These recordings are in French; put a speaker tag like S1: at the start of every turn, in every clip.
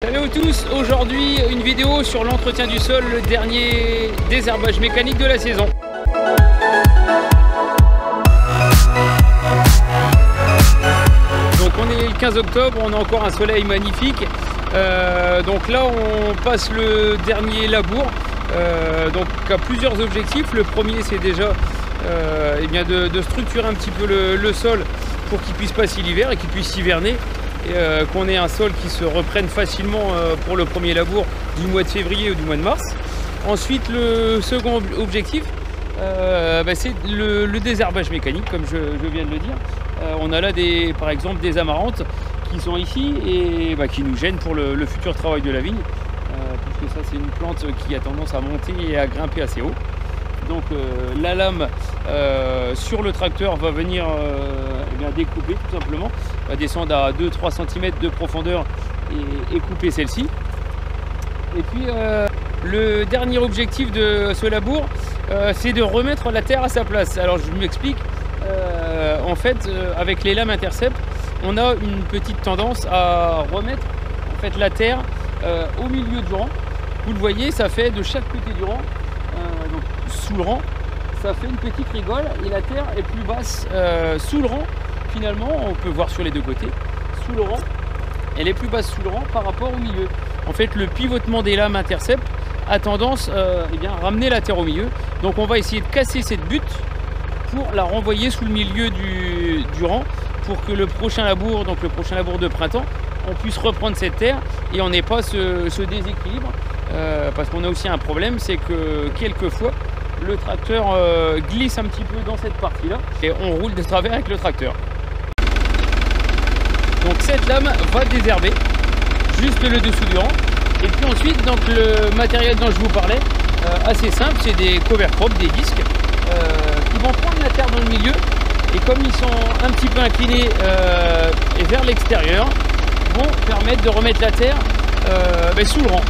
S1: Salut à tous, aujourd'hui une vidéo sur l'entretien du sol, le dernier désherbage mécanique de la saison. Donc on est le 15 octobre, on a encore un soleil magnifique. Donc là on passe le dernier labour, donc à plusieurs objectifs. Le premier c'est déjà de structurer un petit peu le sol pour qu'il puisse passer l'hiver et qu'il puisse hiverner. Qu'on ait un sol qui se reprenne facilement pour le premier labour du mois de février ou du mois de mars. Ensuite, le second objectif, c'est le désherbage mécanique, comme je viens de le dire. On a là par exemple des amarantes qui sont ici et qui nous gênent pour le futur travail de la vigne, puisque ça c'est une plante qui a tendance à monter et à grimper assez haut. Donc la lame sur le tracteur va venir découper tout simplement, va descendre à 2-3 cm de profondeur et couper celle-ci. Et puis le dernier objectif de ce labour, c'est de remettre la terre à sa place. Alors je m'explique, en fait avec les lames intercept, on a une petite tendance à remettre en fait la terre au milieu du rang. Vous le voyez, ça fait de chaque côté du rang, donc sous le rang, ça fait une petite rigole et la terre est plus basse sous le rang. Finalement, on peut voir sur les deux côtés, sous le rang, elle est plus basse sous le rang par rapport au milieu. En fait, le pivotement des lames intercept a tendance à ramener la terre au milieu. Donc on va essayer de casser cette butte pour la renvoyer sous le milieu du rang, pour que le prochain labour, donc le prochain labour de printemps, on puisse reprendre cette terre et on n'ait pas ce déséquilibre. Parce qu'on a aussi un problème, c'est que quelquefois, le tracteur glisse un petit peu dans cette partie-là et on roule de travers avec le tracteur. Donc cette lame va désherber juste le dessous du rang. Et puis ensuite, donc, le matériel dont je vous parlais, assez simple, c'est des cover crops, des disques qui vont prendre la terre dans le milieu et comme ils sont un petit peu inclinés et vers l'extérieur, vont permettre de remettre la terre sous le rang.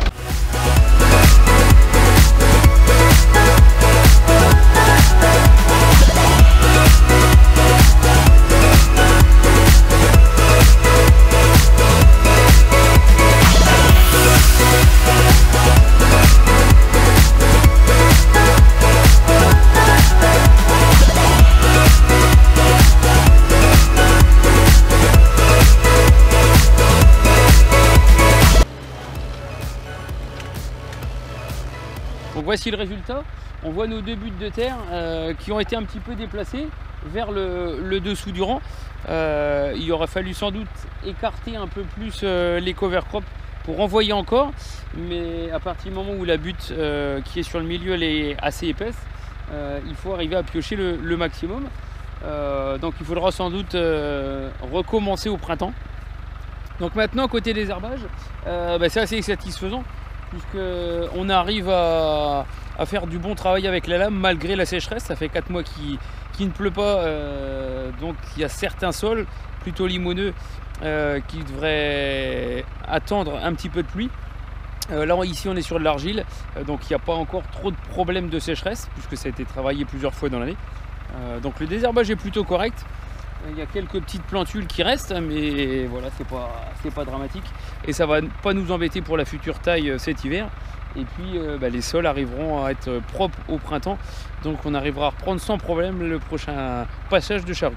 S1: Donc voici le résultat. On voit nos deux buttes de terre qui ont été un petit peu déplacées vers le dessous du rang. Il aurait fallu sans doute écarter un peu plus les cover crops pour envoyer encore, mais à partir du moment où la butte qui est sur le milieu elle est assez épaisse, il faut arriver à piocher le maximum. Donc il faudra sans doute recommencer au printemps. Donc maintenant côté désherbage, c'est assez satisfaisant, puisqu'on arrive à faire du bon travail avec la lame malgré la sécheresse. Ça fait 4 mois qu'il ne pleut pas, donc il y a certains sols plutôt limoneux qui devraient attendre un petit peu de pluie. Là ici on est sur de l'argile, donc il n'y a pas encore trop de problèmes de sécheresse puisque ça a été travaillé plusieurs fois dans l'année. Donc le désherbage est plutôt correct. Il y a quelques petites plantules qui restent, mais voilà, c'est pas dramatique. Et ça va pas nous embêter pour la future taille cet hiver. Et puis les sols arriveront à être propres au printemps. Donc on arrivera à reprendre sans problème le prochain passage de charrue.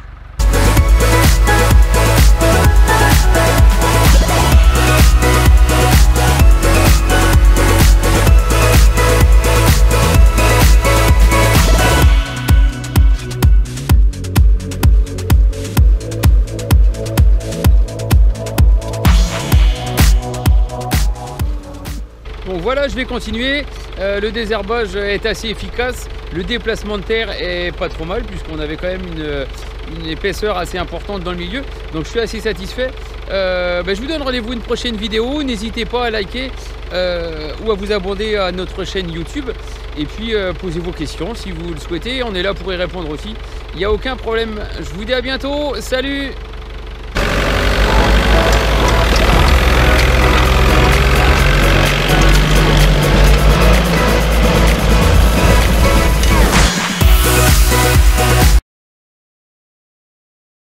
S1: Donc voilà, je vais continuer. Le désherbage est assez efficace. Le déplacement de terre est pas trop mal puisqu'on avait quand même une épaisseur assez importante dans le milieu. Donc je suis assez satisfait. Je vous donne rendez-vous une prochaine vidéo. N'hésitez pas à liker ou à vous abonner à notre chaîne YouTube. Et puis posez vos questions si vous le souhaitez. On est là pour y répondre aussi. Il n'y a aucun problème. Je vous dis à bientôt. Salut!